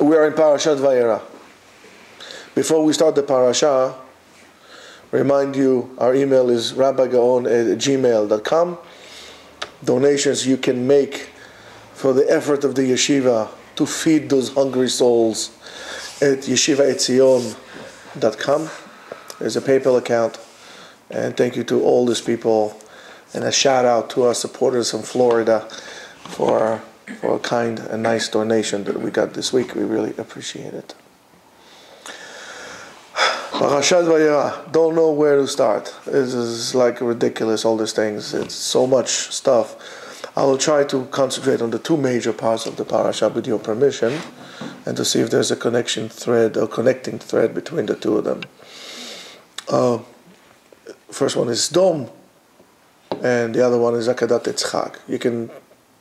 We are in Parashat Vayeira. Before we start the parasha, remind you our email is rabbigaon@gmail.com. Donations you can make for the effort of the Yeshiva to feed those hungry souls at Yeshiva.Etzion.com. There's a PayPal account. And thank you to all these people. And a shout out to our supporters from Florida for a kind and nice donation that we got this week. We really appreciate it. Parashat Vayeira. Don't know where to start. This is like ridiculous, all these things. It's so much stuff. I will try to concentrate on the two major parts of the parasha with your permission, and to see if there's a connecting thread between the two of them. First one is Dom, and the other one is Akadat Etzchak. You can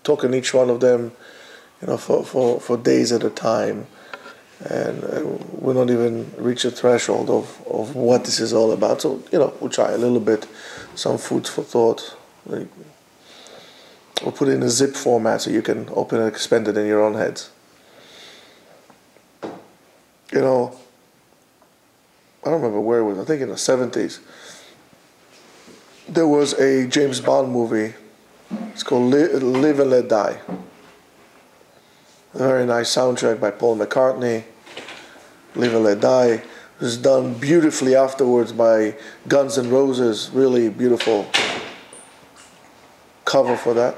talk in each one of them, for days at a time, and we'll not even reach the threshold of what this is all about. So, we'll try a little bit, some food for thought. We'll put it in a zip format so you can open and expand it in your own heads. I don't remember where it was. I think in the 70s. There was a James Bond movie. It's called Live and Let Die. A very nice soundtrack by Paul McCartney. Live and Let Die. It was done beautifully afterwards by Guns N' Roses. Really beautiful cover for that.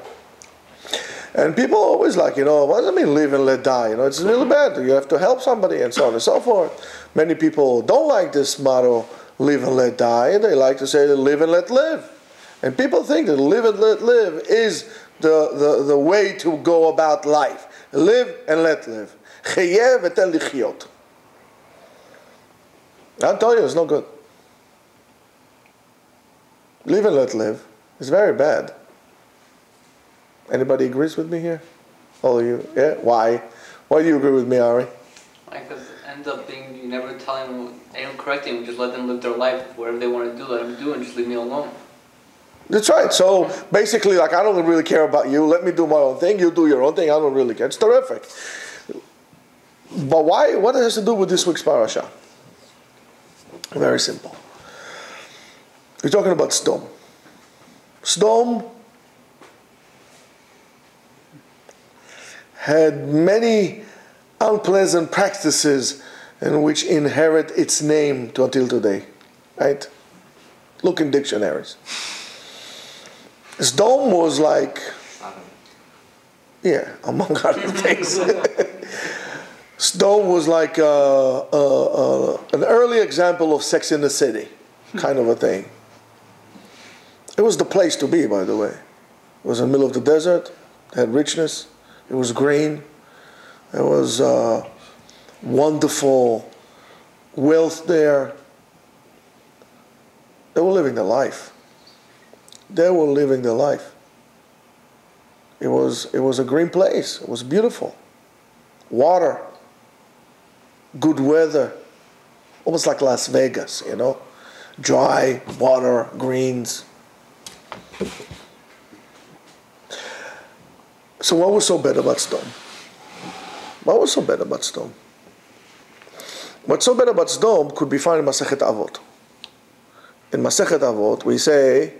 And people always what does it mean live and let die? It's really bad. You have to help somebody and so on and so forth. Many people don't like this motto, live and let die. They like to say live and let live. And people think that live and let live is the way to go about life. Live and let live. Chayeh v'ten lichyot. I'll tell you, it's no good. Live and let live is very bad. Anybody agrees with me here? All of you? Yeah? Why? Why do you agree with me, Ari? Because it ends up being, you never tell them, you don't correct them, just let them live their life. Whatever they want to do, let them do, and just leave me alone. That's right. So basically, I don't really care about you. Let me do my own thing. You do your own thing. I don't really care. It's terrific. But why? What has to do with this week's parasha? Very simple. We're talking about Sdom. Sdom had many unpleasant practices in which inherit its name until today. Right? Look in dictionaries. Sdom was among other things. Sdom was like an early example of Sex in the City, kind of a thing. It was the place to be, by the way. It was in the middle of the desert, it had richness. It was green. There was wonderful wealth there. They were living their life. They were living their life. It was a green place. It was beautiful. Water. Good weather. Almost like Las Vegas, Dry, water, greens. So what was so bad about Sdom? What was so bad about Sdom? What's so bad about Sdom could be found in Masechet Avot. In Masechet Avot, we say,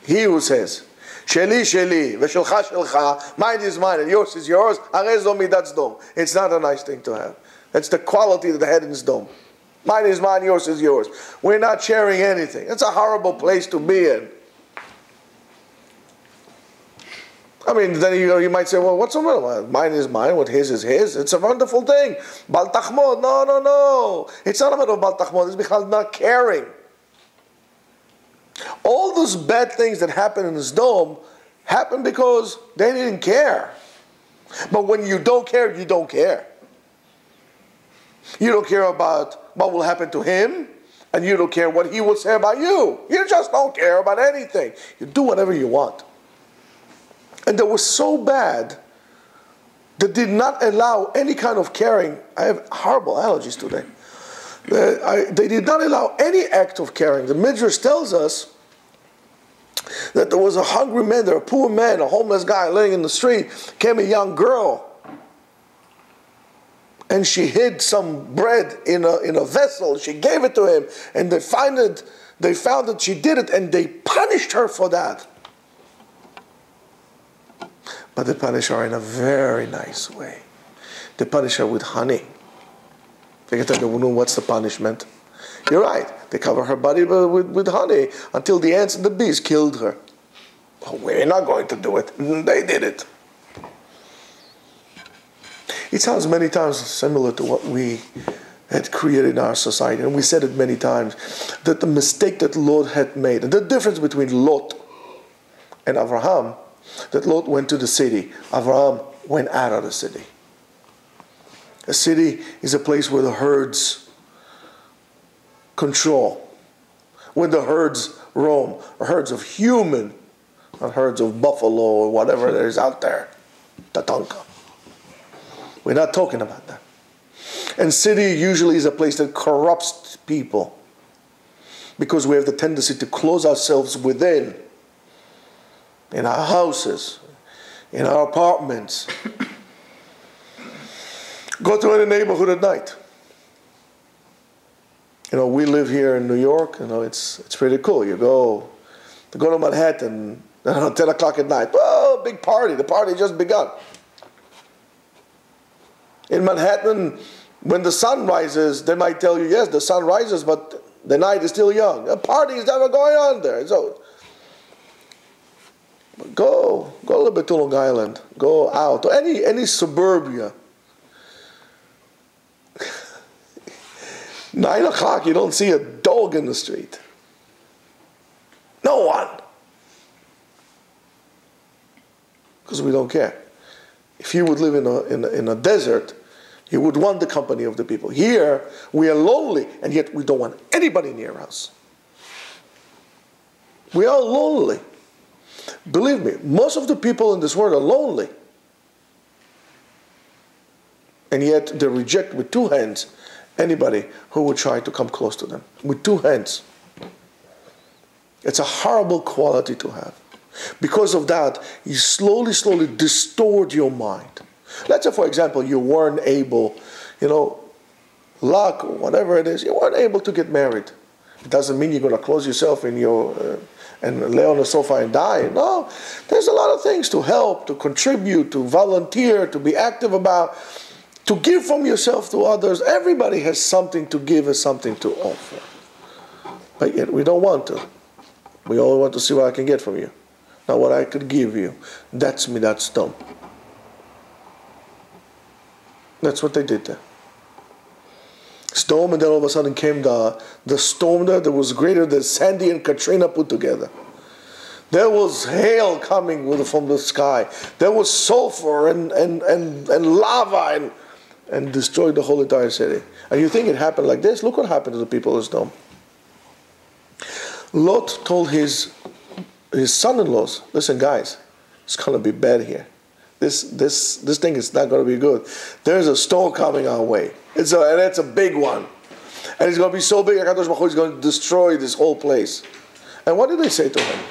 he who says, Sheli, Sheli, Veshelcha, Shelcha, mine is mine, and yours is yours, Harei Zdo Midat Sdom. It's not a nice thing to have. That's the quality that had in Sdom. Mine is mine, yours is yours. We're not sharing anything. It's a horrible place to be in. Then you might say, well, what's the matter? Mine is mine, what his is his. It's a wonderful thing. Bal Tachmod. No. It's not a matter of Bal Tachmod. It's because not caring. All those bad things that happened in Sdom happened because they didn't care. But when you don't care, you don't care. You don't care about what will happen to him, and you don't care what he will say about you. You just don't care about anything. You do whatever you want. And that was so bad that did not allow any kind of caring. I have horrible allergies today. They did not allow any act of caring. The Midrash tells us that there was a hungry man, there a poor man, a homeless guy laying in the street, came a young girl, and she hid some bread in a vessel. She gave it to him, and they found that she did it, and they punished her for that. But they punish her in a very nice way. They punish her with honey. They can tell you, what's the punishment? You're right. They cover her body with honey until the ants and the bees killed her. Oh, we're not going to do it. They did it. It sounds many times similar to what we had created in our society. And we said it many times, that the mistake that Lot had made, and the difference between Lot and Abraham, that Lot went to the city, Abraham went out of the city. A city is a place where the herds control, where the herds roam, herds of human, not herds of buffalo or whatever there is out there, tatanka. We're not talking about that. And city usually is a place that corrupts people, because we have the tendency to close ourselves within, in our houses, in our apartments. Go to any neighborhood at night. We live here in New York. It's pretty cool. You go to Manhattan, 10 o'clock at night. Oh, big party. The party just begun. In Manhattan, when the sun rises, they might tell you, yes, the sun rises, but the night is still young. The party is never going on there. So go a little bit to Long Island. Go out to any suburbia. 9 o'clock, you don't see a dog in the street. No one. Because we don't care. If you would live in a desert, you would want the company of the people. Here, we are lonely, and yet we don't want anybody near us. We are lonely. Believe me, most of the people in this world are lonely. And yet they reject with two hands anybody who would try to come close to them. With two hands. It's a horrible quality to have. Because of that, you slowly distort your mind. Let's say, for example, you weren't able, luck or whatever it is, you weren't able to get married. It doesn't mean you're going to close yourself in and lay on the sofa and die. No, there's a lot of things to help, to contribute, to volunteer, to be active about, to give from yourself to others. Everybody has something to give and something to offer. But yet we don't want to. We only want to see what I can get from you, not what I could give you. That's me, that's dumb. That's what they did there. Storm, and then all of a sudden came the storm that was greater than Sandy and Katrina put together. There was hail coming from the sky. There was sulfur and lava and destroyed the whole entire city. And you think it happened like this? Look what happened to the people of Sodom. Lot told his son-in-laws, listen guys, it's going to be bad here. This thing is not going to be good. There's a storm coming our way. And it's a big one. And it's going to be so big, HaKadosh Baruch Hu is going to destroy this whole place. And what did they say to him?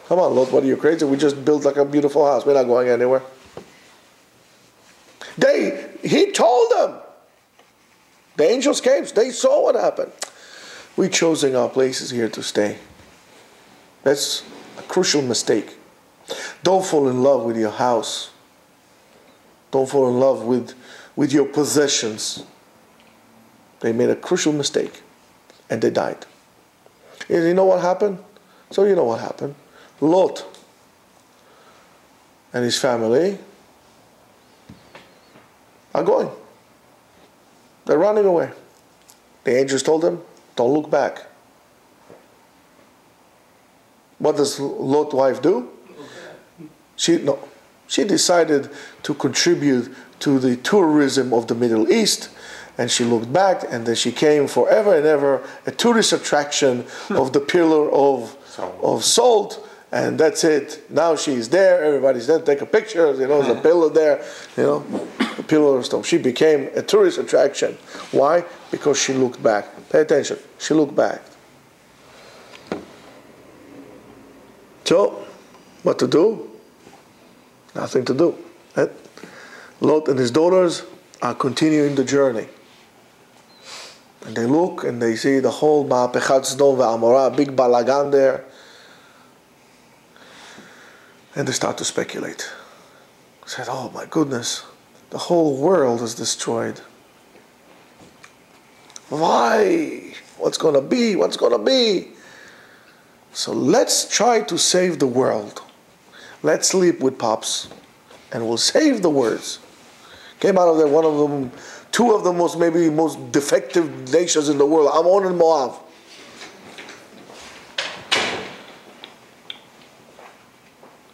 Come on, Lot, what are you crazy? We just built like a beautiful house. We're not going anywhere. He told them. The angels came. They saw what happened. We're choosing our places here to stay. That's a crucial mistake. Don't fall in love with your house. Don't fall in love with your possessions. They made a crucial mistake. And they died. And you know what happened? So you know what happened. Lot and his family are going. They're running away. The angels told them, don't look back. What does Lot's wife do? She decided to contribute to the tourism of the Middle East, and she looked back, and then she came forever and ever a tourist attraction of the pillar of salt, and that's it. Now she's there, everybody's there, take a picture, there's a pillar there, the pillar of stone. She became a tourist attraction. Why? Because she looked back. Pay attention. She looked back. So, what to do? Nothing to do. Lot and his daughters are continuing the journey. And they look and they see the whole Ma'apechat Sdom ve'Amorah, big balagan there. And they start to speculate. They said, oh my goodness, the whole world is destroyed. Why? What's going to be? What's going to be? So let's try to save the world. Let's sleep with Pops and we'll save the words. Came out of there, one of them, two of the most defective nations in the world, Ammon and Moab.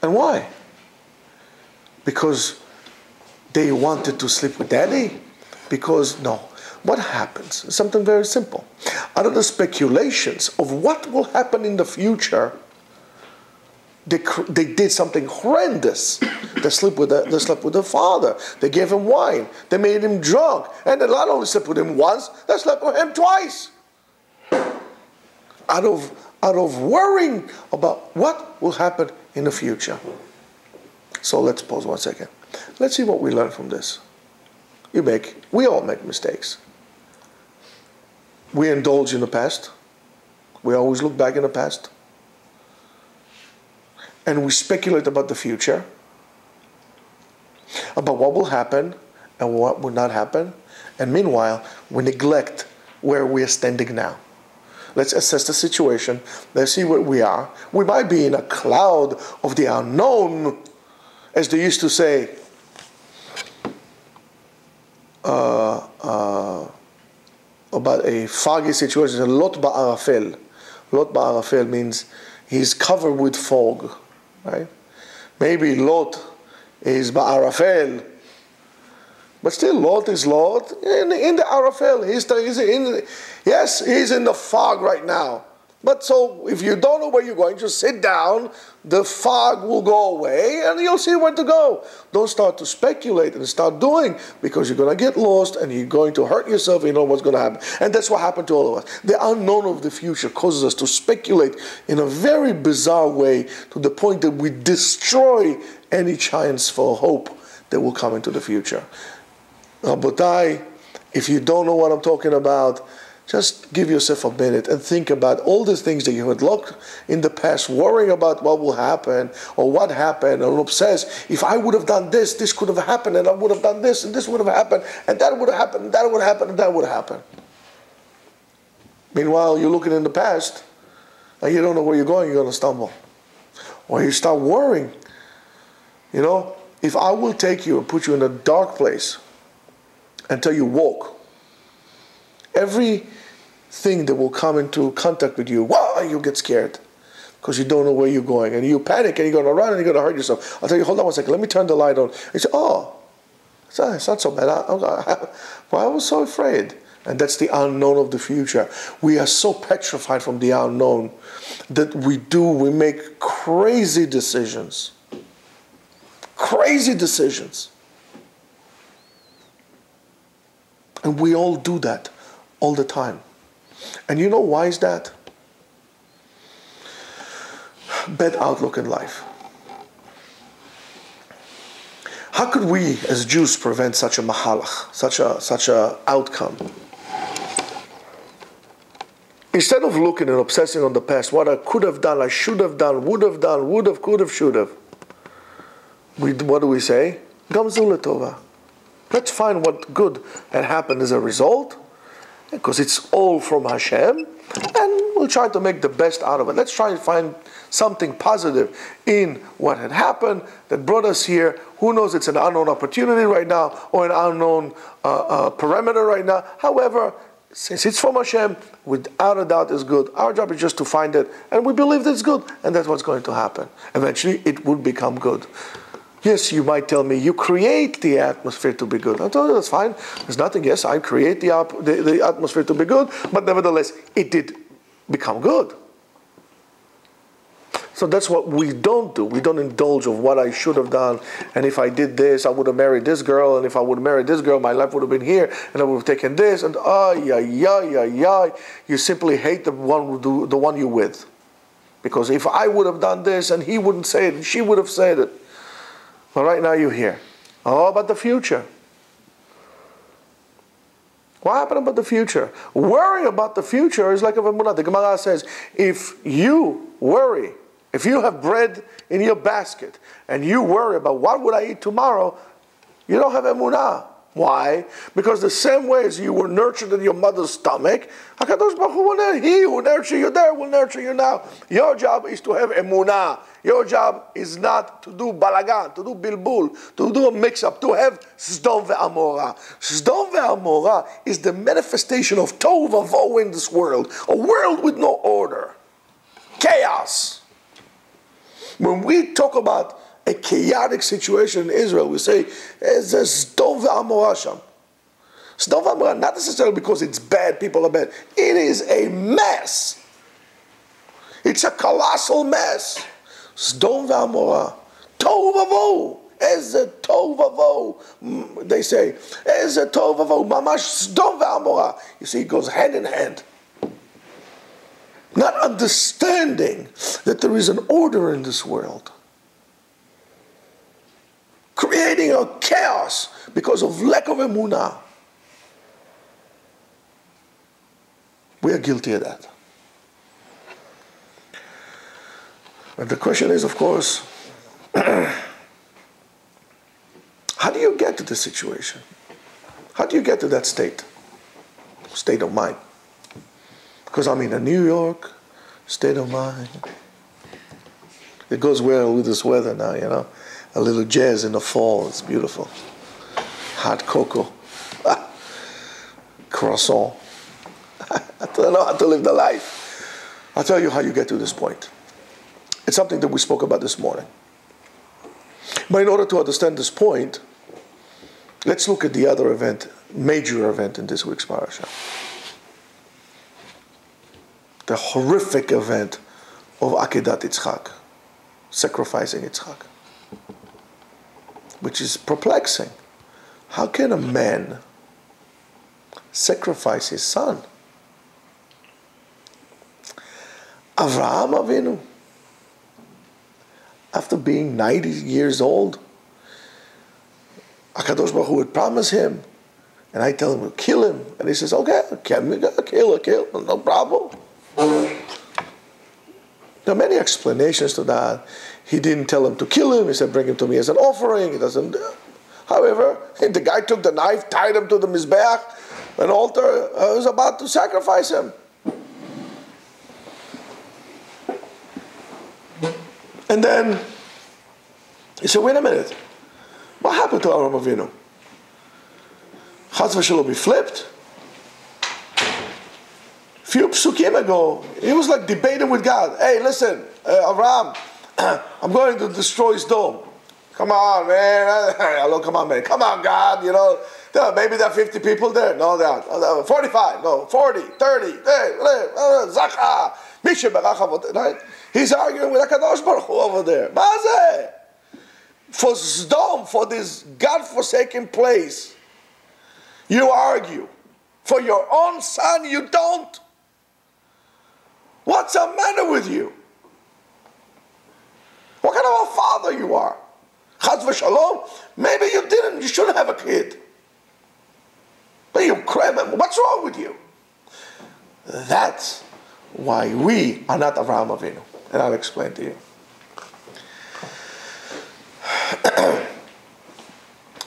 And why? Because they wanted to sleep with Daddy? Because, no. What happens? It's something very simple. Out of the speculations of what will happen in the future, they did something horrendous. They slept with the father. They gave him wine. They made him drunk. And they not only slept with him once, they slept with him twice. Out of worrying about what will happen in the future. So let's pause 1 second. Let's see what we learn from this. We all make mistakes. We indulge in the past. We always look back in the past. And we speculate about the future, about what will happen and what will not happen. And meanwhile, we neglect where we are standing now. Let's assess the situation. Let's see where we are. We might be in a cloud of the unknown, as they used to say. About a foggy situation, Lot ba'arafel. Lot ba'arafel means he's covered with fog, right? Maybe Lot is ba'arafel, but still Lot is Lot in the arafel. He's in the fog right now. But so if you don't know where you're going, just sit down, the fog will go away and you'll see where to go. Don't start to speculate and start doing, because you're going to get lost and you're going to hurt yourself. You know what's going to happen. And that's what happened to all of us. The unknown of the future causes us to speculate in a very bizarre way, to the point that we destroy any chance for hope that will come into the future. Rabotai, if you don't know what I'm talking about, just give yourself a minute and think about all the things that you had looked in the past, worrying about what will happen or what happened, or obsessed. If I would have done this, this could have happened, and I would have done this, and this would have happened, and that would have happened, and that would happen, and that would happen. Meanwhile, you're looking in the past, and you don't know where you're going, you're going to stumble. Or you start worrying. You know, if I will take you and put you in a dark place until you walk, everything that will come into contact with you, wow, you get scared because you don't know where you're going, and you panic and you're going to run and you're going to hurt yourself. I'll tell you, hold on 1 second, let me turn the light on. You say, oh, it's not so bad. Well, I was so afraid. And that's the unknown of the future. We are so petrified from the unknown that we make crazy decisions. Crazy decisions. And we all do that all the time. And you know why is that? Bad outlook in life. How could we as Jews prevent such a mahalach, such a outcome? Instead of looking and obsessing on the past, what I could have done, I should have done, would have, could have, should have. What do we say? Gamzu letova. Let's find what good had happened as a result, because it's all from Hashem, and we'll try to make the best out of it. Let's try and find something positive in what had happened that brought us here. Who knows, it's an unknown opportunity right now, or an unknown parameter right now. However, since it's from Hashem, without a doubt is good. Our job is just to find it, and we believe that it's good, and that's what's going to happen. Eventually, it will become good. Yes, you might tell me, you create the atmosphere to be good. I'll tell you, that's fine. There's nothing, yes, I create the atmosphere to be good, but nevertheless, it did become good. So that's what we don't do. We don't indulge of what I should have done, and if I did this, I would have married this girl, and if I would have married this girl, my life would have been here, and I would have taken this, and you simply hate the one you're with. Because if I would have done this, and he wouldn't say it, and she would have said it, but right now you're here. Oh, about the future. What happened about the future? Worrying about the future is like a emunah. The Gemara says, if you worry, if you have bread in your basket and you worry about what would I eat tomorrow, you don't have emunah. Why? Because the same way as you were nurtured in your mother's stomach, HaKadosh Baruch Hu, He who nurtured you there will nurture you now. Your job is to have emunah. Your job is not to do balagan, to do bilbul, to do a mix-up, to have Sdom ve'amora. Sdom ve'amora is the manifestation of tohu vavohu in this world. A world with no order. Chaos. When we talk about a chaotic situation in Israel, we say, there's a Sdom ve'amora sham. Sdom ve'amora, not necessarily because it's bad, people are bad. It is a mess. It's a colossal mess. Sdom ve'amora. Tohu vavohu. Eze tohu vavohu. They say, Eze tohu vavohu. Mamash Sdom ve'amora. You see, it goes hand in hand. Not understanding that there is an order in this world. Creating a chaos because of lack of emunah. We are guilty of that. And the question is, of course, how do you get to this situation? How do you get to that state of mind? Because I'm in New York, state of mind. It goes well with this weather now, you know. A little jazz in the fall, it's beautiful. Hot cocoa, croissant. I don't know how to live the life. I'll tell you how you get to this point. It's something that we spoke about this morning. But in order to understand this point, let's look at the other event, major event in this week's parasha. The horrific event of Akedat Yitzchak, sacrificing Yitzchak, which is perplexing. How can a man sacrifice his son? Avraham Avinu, after being 90 years old, HaKadosh Baruch Hu would promise him, and I tell him to kill him, and he says, okay, kill, no problem. There are many explanations to that. He didn't tell him to kill him. He said, bring him to me as an offering. He doesn't. However, the guy took the knife, tied him to the mizbeach, an altar, was about to sacrifice him. And then he said, wait a minute. What happened to Avraham Avinu? Chaz v'shalom, he flipped. Few psukim ago, he was like debating with God. Hey, listen, Avraham, I'm going to destroy his dome. Come on, man. Hello, come on, man. Come on, God. You know, maybe there are 50 people there. No, there are 45. No, 40, 30. Zacha. Right? He's arguing with HaKadosh Baruch Hu over there. Mazeh. For Sdom, for this God-forsaken place, you argue. For your own son, you don't. What's the matter with you? What kind of a father you are? Chaz v'shalom, maybe you shouldn't have a kid. But you crap, what's wrong with you? That's why we are not Avraham Avinu. And I'll explain to you.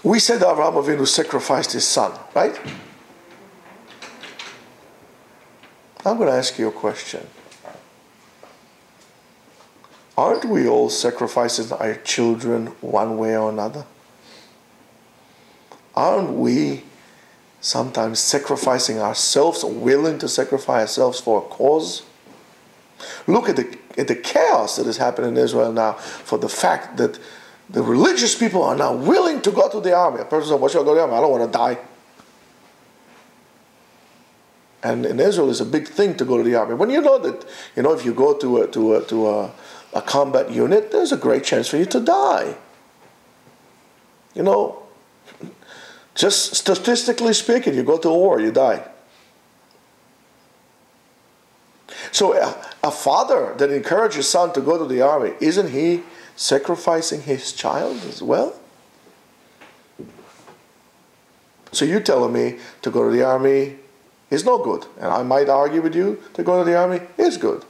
We said that Avraham Avinu sacrificed his son, right? I'm going to ask you a question. Aren't we all sacrificing our children one way or another? Aren't we sometimes sacrificing ourselves, or willing to sacrifice ourselves for a cause? Look at the chaos that is happening in Israel now for the fact that the religious people are now willing to go to the army. A person says, what should I go to the army? I don't want to die. And in Israel, it's a big thing to go to the army. When you know that, if you go to a combat unit, there's a great chance for you to die. Just statistically speaking, you go to a war, you die. So a father that encourages his son to go to the army, isn't he sacrificing his child as well? So you're telling me to go to the army is no good. And I might argue with you to go to the army is good.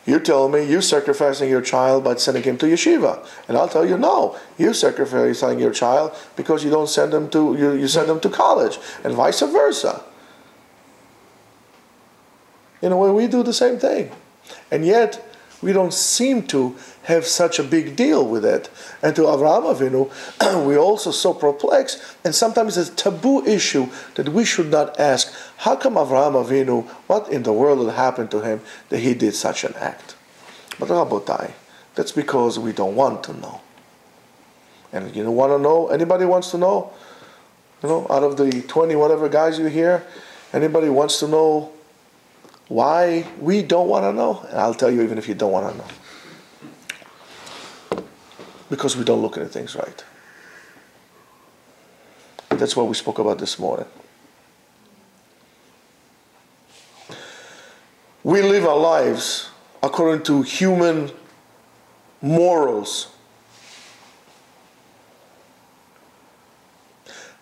You're telling me you're sacrificing your child by sending him to yeshiva. And I'll tell you, no, you're sacrificing your child because you don't send them to, you send them to college, and vice versa. In a way, we do the same thing. And yet, we don't seem to have such a big deal with it. And to Avraham Avinu, we're also so perplexed, and sometimes it's a taboo issue that we should not ask, how come Avraham Avinu, what in the world had happened to him that he did such an act? But Rabotai, that's because we don't want to know. And you don't want to know? Anybody wants to know? You know, out of the 20 whatever guys you hear, anybody wants to know why we don't want to know? And I'll tell you, even if you don't want to know. Because we don't look at things right. That's what we spoke about this morning. We live our lives according to human morals,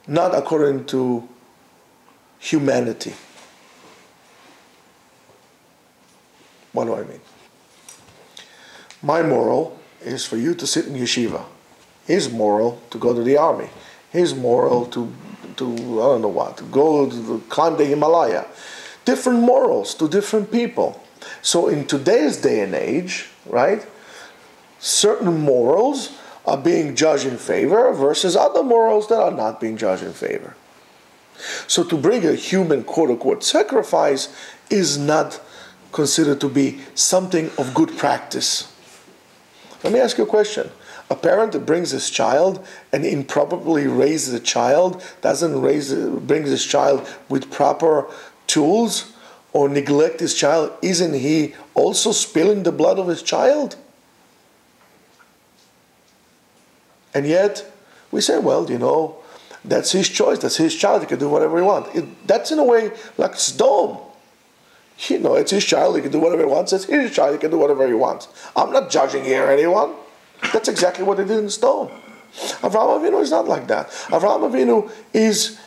not according to humanity. What do I mean? My moral is for you to sit in yeshiva. His moral to go to the army. His moral to I don't know what, to go to climb the Himalaya. Different morals to different people. So in today's day and age, right, certain morals are being judged in favor versus other morals that are not being judged in favor. So to bring a human quote-unquote sacrifice is not considered to be something of good practice. Let me ask you a question. A parent that brings his child and improperly raises a child, brings his child with proper tools, or neglect his child, isn't he also spilling the blood of his child? And yet, we say, well, you know, that's his choice, that's his child, he can do whatever he wants. That's in a way like Sdom. You know, it's his child, he can do whatever he wants, it's his child, he can do whatever he wants. I'm not judging here anyone. That's exactly what they did in Sdom. Avraham Avinu is not like that. Avraham Avinu is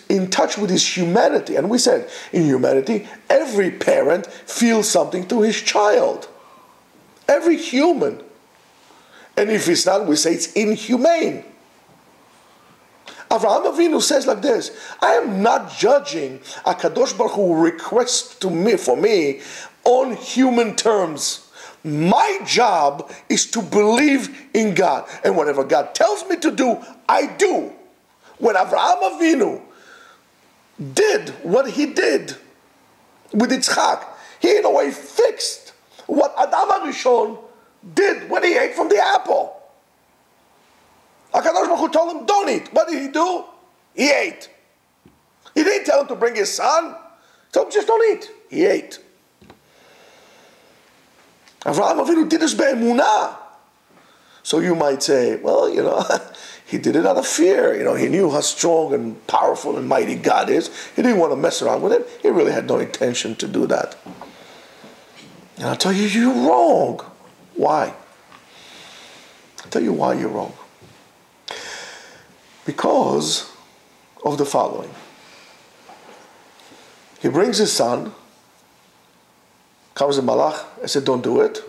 in touch with his humanity. And we said, in humanity, every parent feels something to his child. Every human. And if it's not, we say it's inhumane. Avraham Avinu says like this, I am not judging a Kadosh Baruch Hu request for me on human terms. My job is to believe in God. And whatever God tells me to do, I do. When Avraham Avinu did what he did with Yitzchak, he in a way fixed what Adam HaRishon did when he ate from the apple. HaKadosh Baruch Hu told him, don't eat. What did he do? He ate. He didn't tell him to bring his son. He told him, just don't eat. He ate. Avraham Avinu did this be'emunah. So you might say, well, you know, he did it out of fear. You know, he knew how strong and powerful and mighty God is. He didn't want to mess around with him. He really had no intention to do that. And I'll tell you, you're wrong. Why? I'll tell you why you're wrong. Because of the following. He brings his son, comes a malach, and said, don't do it.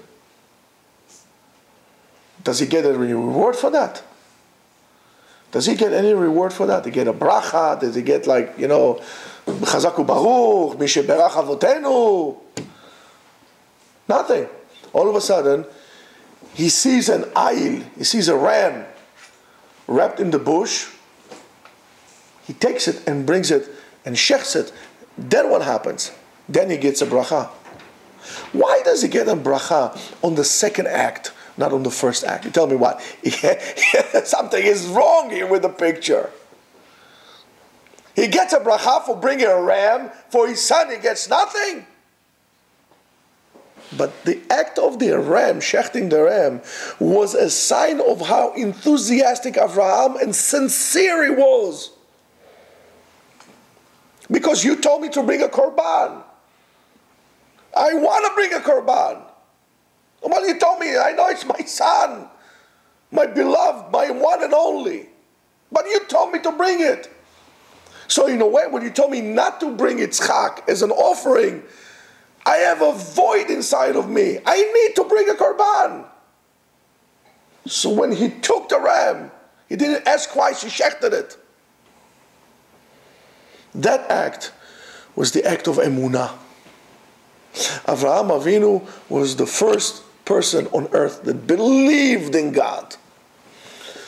Does he get any reward for that? Does he get any reward for that? Does he get a bracha? Does he get like, you know, Chazaku Baruch, Mishe Berach Avotenu? Nothing. All of a sudden, he sees an ayil, he sees a ram wrapped in the bush. He takes it and brings it and shechs it. Then what happens? Then he gets a bracha. Why does he get a bracha on the second act, not on the first act? You tell me what? Something is wrong here with the picture. He gets a bracha for bringing a ram. For his son, he gets nothing. But the act of the ram, shechting the ram, was a sign of how enthusiastic Avraham and sincere he was. Because you told me to bring a korban. I want to bring a korban. Well, you told me, I know it's my son, my beloved, my one and only. But you told me to bring it. So in a way, when you told me not to bring Yitzchak as an offering, I have a void inside of me. I need to bring a korban. So when he took the ram, he didn't ask twice, he shechted it. That act was the act of emunah. Avraham Avinu was the first person on earth that believed in God.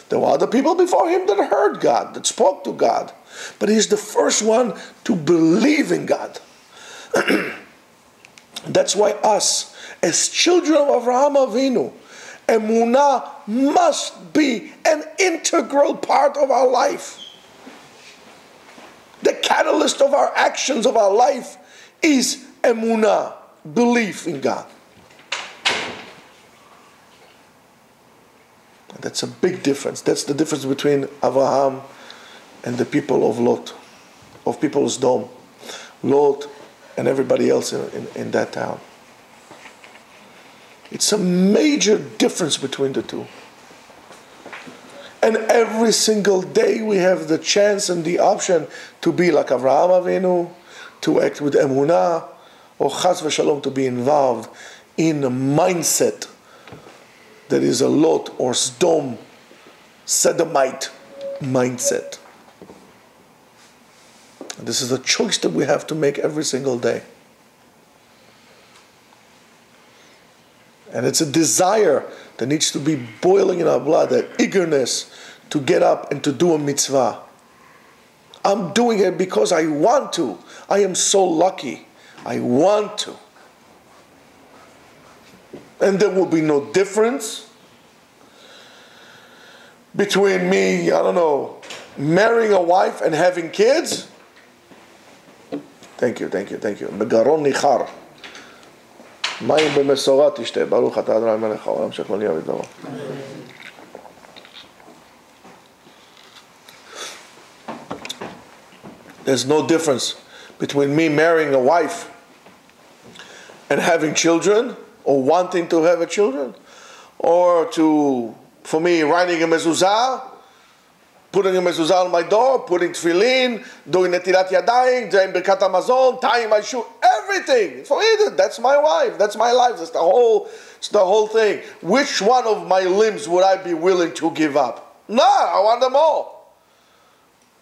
There were other people before him that heard God, that spoke to God. But he's the first one to believe in God. That's why us, as children of Avraham Avinu, emunah must be an integral part of our life. The catalyst of our actions, of our life, is emunah, belief in God. And that's a big difference. That's the difference between Avraham and the people of Lot, of people of Sodom. Lot and everybody else in that town. It's a major difference between the two. And every single day we have the chance and the option to be like Avraham Avinu, to act with emunah, or chas v'shalom, to be involved in a mindset that is a Lot or Sodom, Sodomite mindset. And this is a choice that we have to make every single day. And it's a desire that needs to be boiling in our blood, that eagerness to get up and to do a mitzvah. I'm doing it because I want to. I am so lucky. I want to. And there will be no difference between me, marrying a wife and having kids. Thank you. בגרון ניחר. מים במשורה תשתה. ברוך אתה ה' מלך העולם שהכל נהיה בדברו. There's no difference between me marrying a wife and having children, or wanting to have a children, or for me writing a mezuzah, putting a mezuzah on my door, putting tefillin, doing netilat yadayim, doing birkat hamazon, tying my shoe, everything. For me, that's my wife, that's my life, it's the whole thing. Which one of my limbs would I be willing to give up? No, I want them all.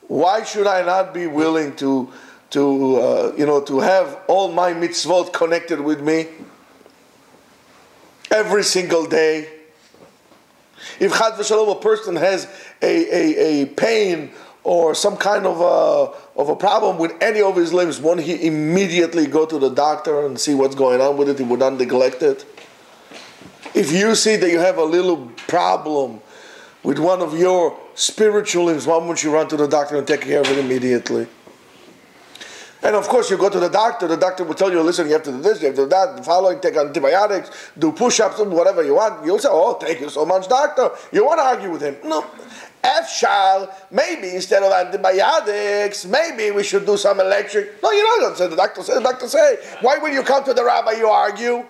Why should I not be willing to have all my mitzvot connected with me every single day? If chas v'shalom a person has a pain or some kind of a problem with any of his limbs, won't he immediately go to the doctor and see what's going on with it? He would not neglect it. If you see that you have a little problem with one of your spiritual limbs, why won't you run to the doctor and take care of it immediately? And of course, you go to the doctor will tell you, listen, you have to do this, you have to do that, the following, take antibiotics, do push-ups, whatever you want. You'll say, oh, thank you so much, doctor. You want to argue with him. No. Afshal, maybe instead of antibiotics, maybe we should do some electric. No, you don't say the doctor say. Why when you come to the rabbi, you argue?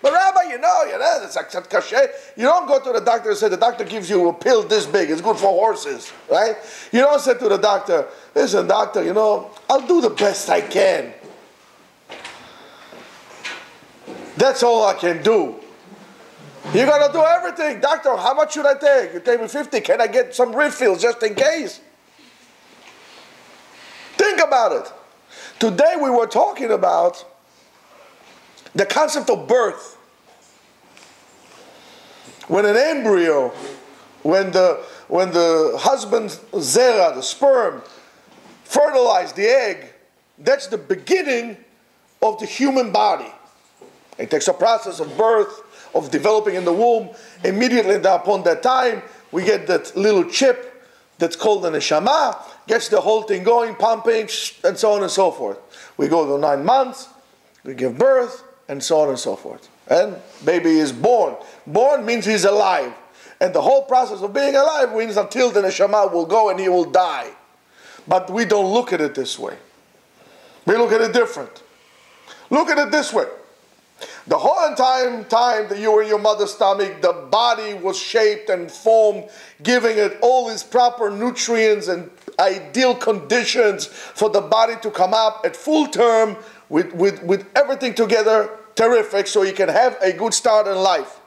But rabbi, it's like kasher. You don't go to the doctor and say, the doctor gives you a pill this big, it's good for horses, right? You don't say to the doctor, listen, doctor, I'll do the best I can. That's all I can do. You're going to do everything. Doctor, how much should I take? You take me 50. Can I get some refills just in case? Think about it. Today we were talking about the concept of birth. When an embryo, when the husband's zera, the sperm, fertilize the egg, that's the beginning of the human body. It takes a process of birth, of developing in the womb. Immediately upon that time, we get that little chip that's called the neshama, gets the whole thing going, pumping, and so on and so forth. We go to 9 months, we give birth, and so on and so forth. And baby is born. Born means he's alive. And the whole process of being alive means until the neshama will go and he will die. But we don't look at it this way. We look at it different. Look at it this way. The whole entire time that you were in your mother's stomach, the body was shaped and formed, giving it all its proper nutrients and ideal conditions for the body to come up at full term with everything together, terrific, so you can have a good start in life.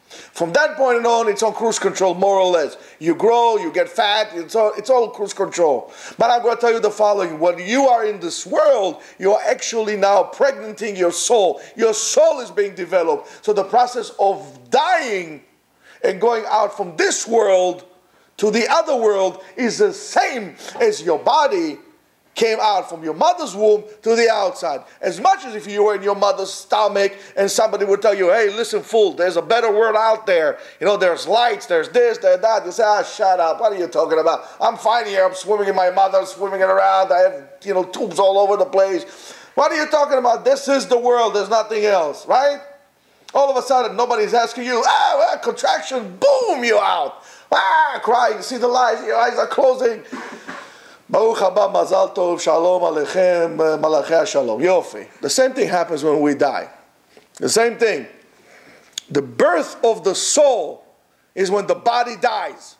From that point on, it's on cruise control, more or less. You grow, you get fat, it's all cruise control. But I'm going to tell you the following. When you are in this world, you are actually now pregnanting your soul. Your soul is being developed. So the process of dying and going out from this world to the other world is the same as your body came out from your mother's womb to the outside. As much as if you were in your mother's stomach and somebody would tell you, hey, listen, fool, there's a better world out there. You know, there's lights, there's this, there's that. You say, shut up. What are you talking about? I'm fine here. I'm swimming in my mother, swimming it around. I have, tubes all over the place. What are you talking about? This is the world. There's nothing else, right? All of a sudden, nobody's asking you, contraction, boom, you're out. Crying, you see the lights, your eyes are closing. Baruch haba, mazal tov, shalom aleichem, malachei shalom. Yofi. The same thing happens when we die. The same thing. The birth of the soul is when the body dies.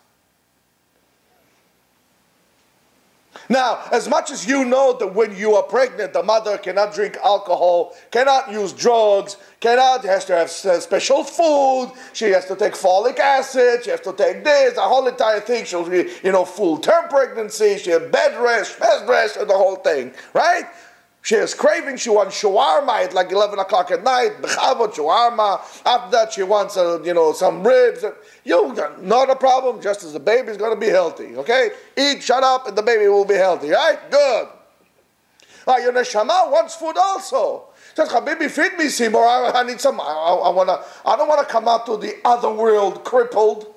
Now, as much as you know that when you are pregnant, the mother cannot drink alcohol, cannot use drugs, has to have special food, she has to take folic acid, she has to take this, the whole entire thing. She'll be, full-term pregnancy, she has bed rest, and the whole thing, right? She has cravings, she wants shawarma at like 11 o'clock at night, bechavot, shawarma. After that, she wants, some ribs. Not a problem, just as the baby is going to be healthy, okay? Eat, shut up, and the baby will be healthy, right? Good. Your neshama wants food also. Says, Habibi, feed me some more. I need some. I don't want to come out to the other world crippled.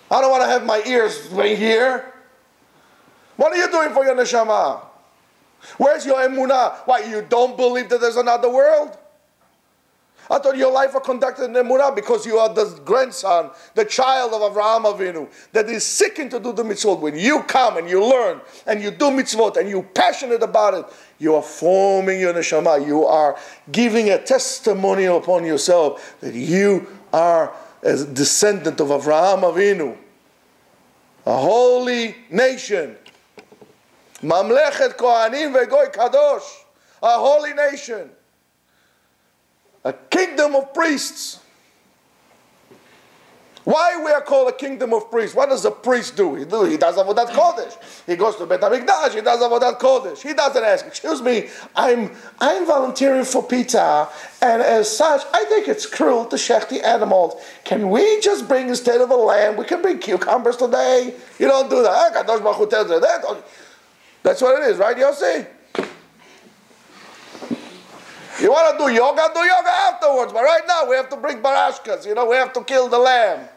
I don't want to have my ears right here. What are you doing for your neshama? Where's your emunah? Why, you don't believe that there's another world? I thought your life was conducted in emunah because you are the grandson, the child of Avraham Avinu, that is seeking to do the mitzvot. When you come and you learn and you do mitzvot and you're passionate about it, you are forming your neshama. You are giving a testimony upon yourself that you are a descendant of Avraham Avinu, a holy nation. Mamlechet Kohanim veGoy Kadosh, a holy nation, a kingdom of priests. Why we are called a kingdom of priests? What does a priest do? He does avodat kodesh. He goes to Bet HaMikdash. He does avodat kodesh. He doesn't ask, excuse me, I'm volunteering for pizza, and as such, I think it's cruel to shech the animals. Can we just bring, instead of a lamb, we can bring cucumbers today? You don't do that. Kadosh Baruch Hu tells you that. That's what it is, right, Yossi? You want to do yoga afterwards. But right now, we have to bring barashkas. We have to kill the lamb.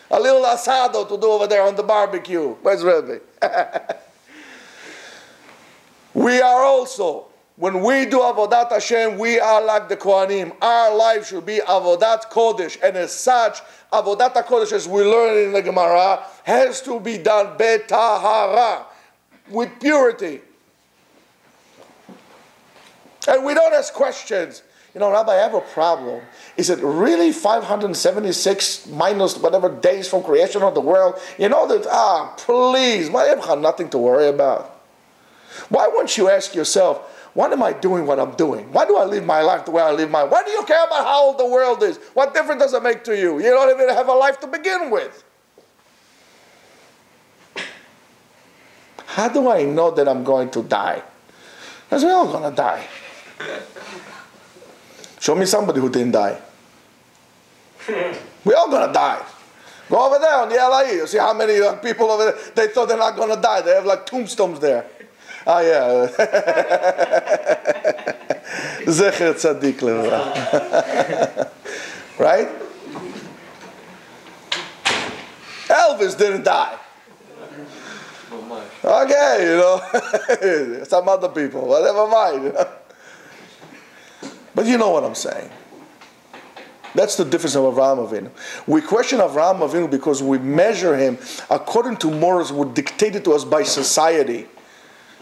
A little asado to do over there on the barbecue. Where's Rebbe? We are also, when we do Avodat Hashem, we are like the Kohanim. Our life should be Avodat Kodesh. And as such, Avodat Kodesh, as we learn in the Gemara, has to be done betahara, with purity. And we don't ask questions. Rabbi, I have a problem. Is it really 576 minus whatever days from creation of the world? Please, I have nothing to worry about. Why won't you ask yourself, why am I doing what I'm doing? Why do I live my life the way I live mine? Why do you care about how old the world is? What difference does it make to you? You don't even have a life to begin with. How do I know that I'm going to die? Because we're all going to die. Show me somebody who didn't die. We're all going to die. Go over there on the LIE. You see how many people over there, they thought they're not going to die. They have like tombstones there. Oh, yeah. Zecher tzaddik levra. Right? Elvis didn't die. Okay, some other people, but never mind. But you know what I'm saying. That's the difference of Avraham Avinu. We question Avraham Avinu because we measure him according to morals were dictated to us by society.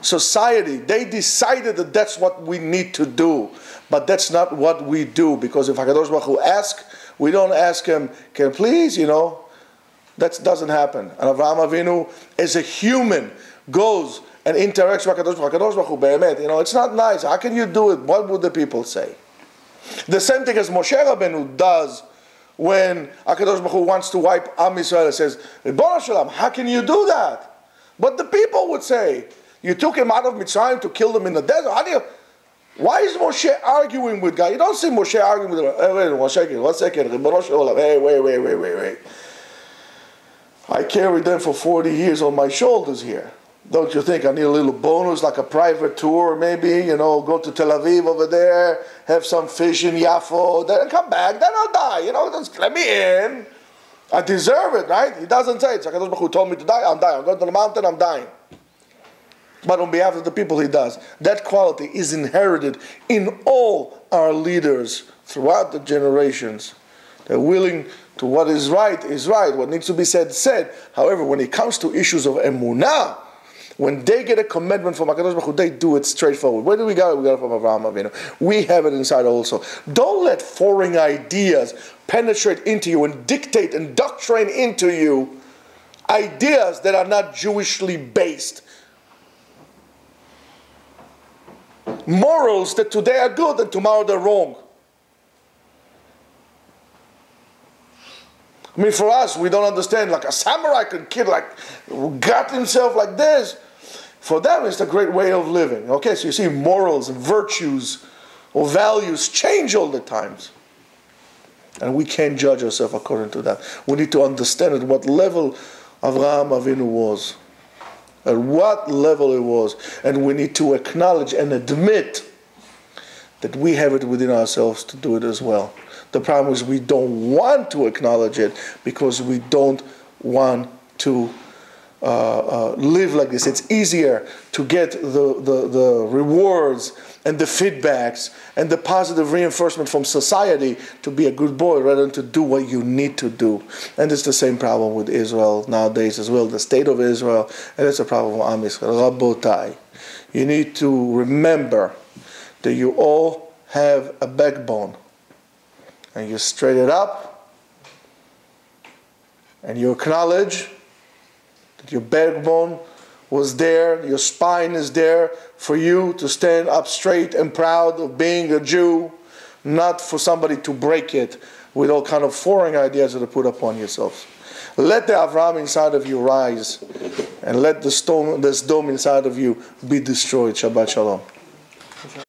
Society, they decided that that's what we need to do. But that's not what we do, because if HaKadosh Baruch Hu asks, we don't ask him, can please, That doesn't happen. And Avraham Avinu, as a human, goes and interacts with HaKadosh Baruch Hu, be'emet. It's not nice. How can you do it? What would the people say? The same thing as Moshe Rabbeinu does when HaKadosh Baruch Hu wants to wipe Am Yisrael and says, Ribono Shel Olam, how can you do that? But the people would say, you took him out of Mitzrayim to kill them in the desert. Why is Moshe arguing with God? You don't see Moshe arguing with him. Hey, wait, 1 second, Ribono Shel Olam. Hey, wait. I carried them for 40 years on my shoulders here. Don't you think I need a little bonus, like a private tour maybe, go to Tel Aviv over there, have some fish in Yafo, then come back, then I'll die, just let me in. I deserve it, right? He doesn't say, it's HaKadosh Baruch Hu told me to die, I'm dying. I'm going to the mountain, I'm dying. But on behalf of the people he does. That quality is inherited in all our leaders throughout the generations. They're willing to what is right, what needs to be said. However, when it comes to issues of emunah, when they get a commandment from HaKadosh Baruch Hu, they do it straightforward. Where do we got it? We got it from Avraham Avinu. We have it inside also. Don't let foreign ideas penetrate into you and dictate and doctrine into you ideas that are not Jewishly based. Morals that today are good and tomorrow they're wrong. I mean, for us, we don't understand, like a samurai could kill, gut himself like this. For them, it's a great way of living. Okay, so you see morals and virtues or values change all the times. And we can't judge ourselves according to that. We need to understand at what level Avraham Avinu was. At what level it was. And we need to acknowledge and admit that we have it within ourselves to do it as well. The problem is we don't want to acknowledge it because we don't want to live like this. It's easier to get the rewards and the feedbacks and the positive reinforcement from society to be a good boy rather than to do what you need to do. And it's the same problem with Israel nowadays as well, the state of Israel, and it's a problem with Am Yisrael. Rabotai, you need to remember that you all have a backbone. And you straighten it up, and you acknowledge that your backbone was there, your spine is there for you to stand up straight and proud of being a Jew, not for somebody to break it with all kind of foreign ideas that are put upon yourselves. Let the Avraham inside of you rise, and let this dome inside of you be destroyed. Shabbat Shalom.